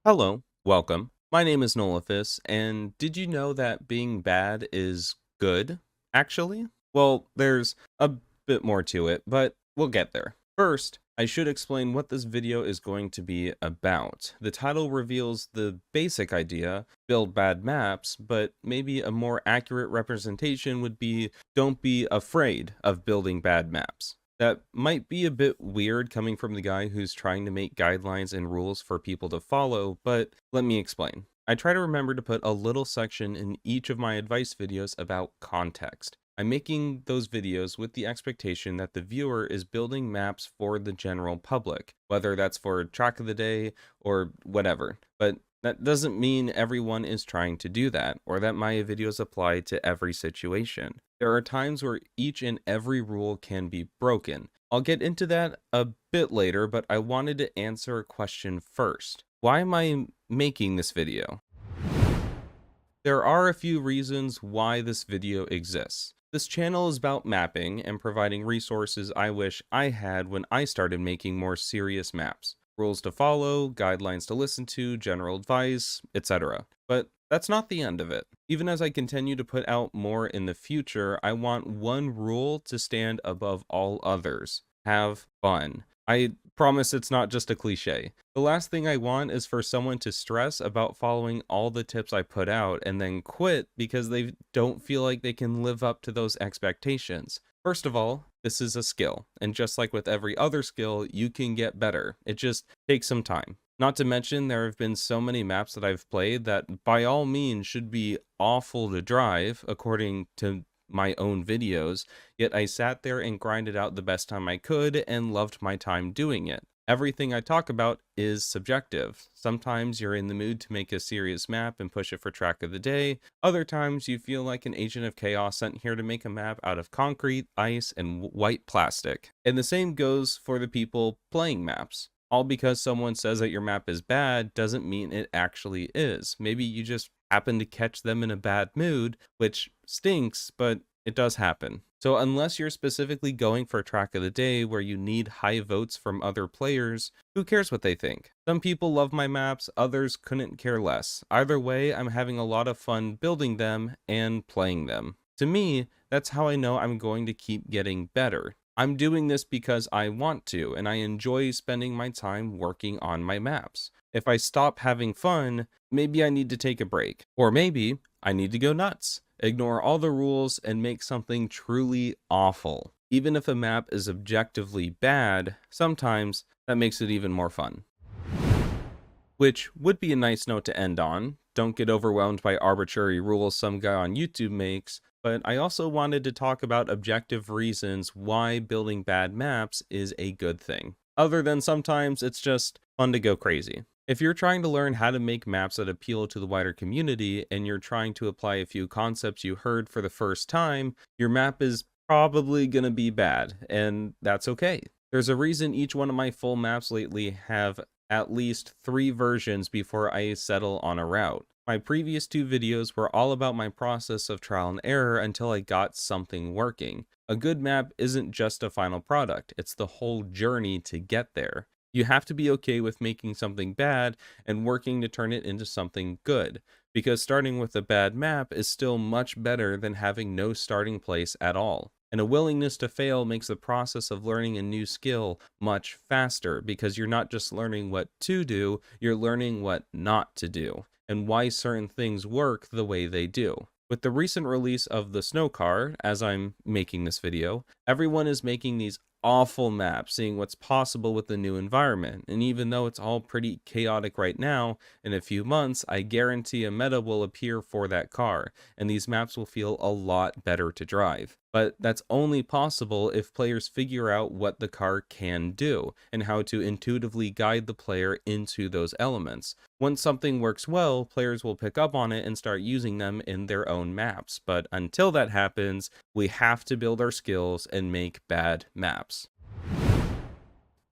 Hello, welcome. My name is Nolafis, and did you know that being bad is good, actually? Well, there's a bit more to it, but we'll get there. First, I should explain what this video is going to be about. The title reveals the basic idea, build bad maps, but maybe a more accurate representation would be don't be afraid of building bad maps. That might be a bit weird coming from the guy who's trying to make guidelines and rules for people to follow, but let me explain. I try to remember to put a little section in each of my advice videos about context. I'm making those videos with the expectation that the viewer is building maps for the general public, whether that's for track of the day or whatever. But that doesn't mean everyone is trying to do that, or that my videos apply to every situation. There are times where each and every rule can be broken. I'll get into that a bit later, but I wanted to answer a question first. Why am I making this video? There are a few reasons why this video exists. This channel is about mapping and providing resources I wish I had when I started making more serious maps. Rules to follow, guidelines to listen to, general advice, etc. But that's not the end of it. Even as I continue to put out more in the future, I want one rule to stand above all others. Have fun. I promise it's not just a cliche. The last thing I want is for someone to stress about following all the tips I put out and then quit because they don't feel like they can live up to those expectations. First of all, this is a skill, and just like with every other skill, you can get better. It just takes some time. Not to mention, there have been so many maps that I've played that by all means should be awful to drive, according to my own videos, yet I sat there and grinded out the best time I could and loved my time doing it. Everything I talk about is subjective. Sometimes you're in the mood to make a serious map and push it for track of the day. Other times you feel like an agent of chaos sent here to make a map out of concrete, ice, and white plastic. And the same goes for the people playing maps. All because someone says that your map is bad doesn't mean it actually is. Maybe you just happen to catch them in a bad mood, which stinks, but it does happen. So unless you're specifically going for a track of the day where you need high votes from other players, who cares what they think? Some people love my maps, others couldn't care less. Either way, I'm having a lot of fun building them and playing them. To me, that's how I know I'm going to keep getting better. I'm doing this because I want to, and I enjoy spending my time working on my maps. If I stop having fun, maybe I need to take a break. Or maybe I need to go nuts, ignore all the rules, and make something truly awful. Even if a map is objectively bad, sometimes that makes it even more fun. Which would be a nice note to end on. Don't get overwhelmed by arbitrary rules some guy on YouTube makes, but I also wanted to talk about objective reasons why building bad maps is a good thing. Other than sometimes it's just fun to go crazy. If you're trying to learn how to make maps that appeal to the wider community and you're trying to apply a few concepts you heard for the first time, your map is probably going to be bad, and that's okay. There's a reason each one of my full maps lately have at least 3 versions before I settle on a route. My previous 2 videos were all about my process of trial and error until I got something working. A good map isn't just a final product, it's the whole journey to get there. You have to be okay with making something bad and working to turn it into something good, because starting with a bad map is still much better than having no starting place at all. And a willingness to fail makes the process of learning a new skill much faster, because you're not just learning what to do, you're learning what not to do, and why certain things work the way they do. With the recent release of the snow car, as I'm making this video, everyone is making these awful maps, seeing what's possible with the new environment. And even though it's all pretty chaotic right now, in a few months, I guarantee a meta will appear for that car, and these maps will feel a lot better to drive. But that's only possible if players figure out what the car can do, and how to intuitively guide the player into those elements. Once something works well, players will pick up on it and start using them in their own maps. But until that happens, we have to build our skills and make bad maps.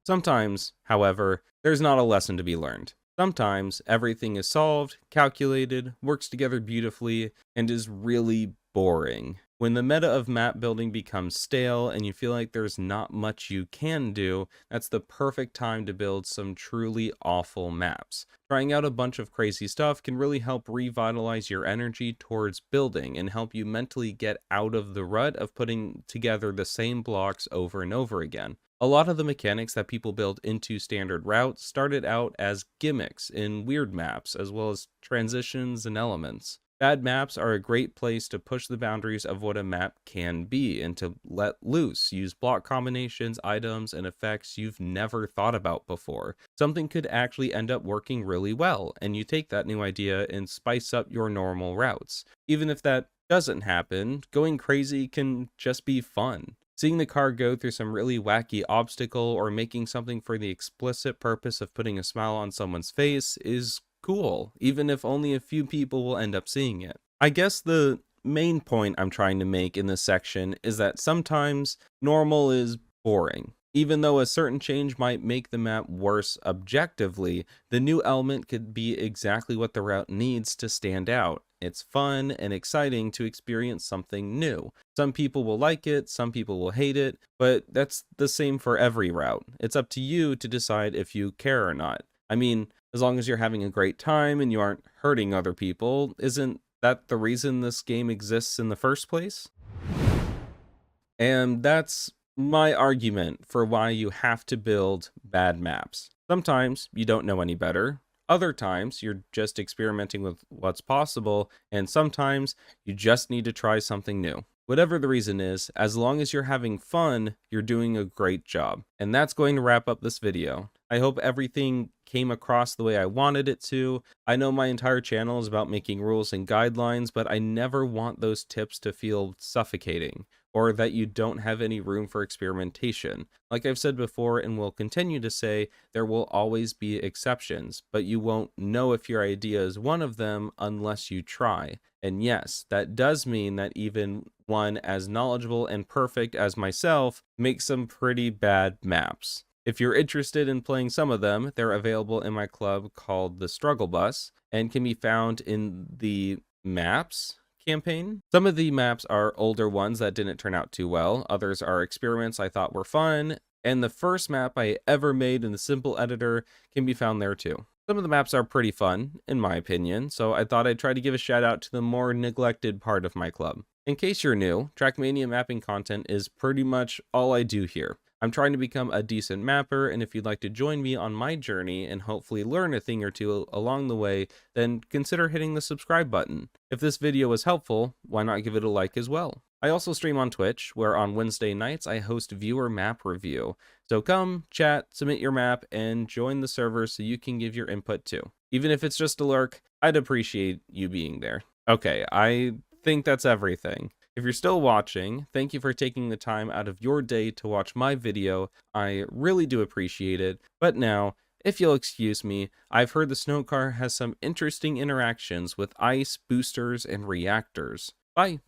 Sometimes, however, there's not a lesson to be learned. Sometimes everything is solved, calculated, works together beautifully, and is really boring. When the meta of map building becomes stale and you feel like there's not much you can do, that's the perfect time to build some truly awful maps. Trying out a bunch of crazy stuff can really help revitalize your energy towards building and help you mentally get out of the rut of putting together the same blocks over and over again. A lot of the mechanics that people build into standard routes started out as gimmicks in weird maps, as well as transitions and elements. Bad maps are a great place to push the boundaries of what a map can be and to let loose, use block combinations, items, and effects you've never thought about before. Something could actually end up working really well, and you take that new idea and spice up your normal routes. Even if that doesn't happen, going crazy can just be fun. Seeing the car go through some really wacky obstacle or making something for the explicit purpose of putting a smile on someone's face is cool, even if only a few people will end up seeing it. I guess the main point I'm trying to make in this section is that sometimes normal is boring. Even though a certain change might make the map worse objectively, the new element could be exactly what the route needs to stand out. It's fun and exciting to experience something new. Some people will like it, some people will hate it, but that's the same for every route. It's up to you to decide if you care or not. I mean, as long as you're having a great time and you aren't hurting other people, isn't that the reason this game exists in the first place? And that's my argument for why you have to build bad maps. Sometimes you don't know any better. Other times you're just experimenting with what's possible, and sometimes you just need to try something new. Whatever the reason is, as long as you're having fun, you're doing a great job. And that's going to wrap up this video. I hope everything came across the way I wanted it to. I know my entire channel is about making rules and guidelines, but I never want those tips to feel suffocating, or that you don't have any room for experimentation. Like I've said before and will continue to say, there will always be exceptions, but you won't know if your idea is one of them unless you try. And yes, that does mean that even one as knowledgeable and perfect as myself makes some pretty bad maps. If you're interested in playing some of them, they're available in my club called the Struggle Bus and can be found in the maps campaign. Some of the maps are older ones that didn't turn out too well. Others are experiments I thought were fun. And the first map I ever made in the simple editor can be found there too. Some of the maps are pretty fun, in my opinion, so I thought I'd try to give a shout out to the more neglected part of my club. In case you're new, Trackmania mapping content is pretty much all I do here. I'm trying to become a decent mapper, and if you'd like to join me on my journey and hopefully learn a thing or two along the way, then consider hitting the subscribe button. If this video was helpful, why not give it a like as well? I also stream on Twitch, where on Wednesday nights I host viewer map review. So come, chat, submit your map, and join the server so you can give your input too. Even if it's just a lurk, I'd appreciate you being there. Okay, I think that's everything. If you're still watching, thank you for taking the time out of your day to watch my video. I really do appreciate it. But now, if you'll excuse me, I've heard the snow car has some interesting interactions with ice, boosters, and reactors. Bye!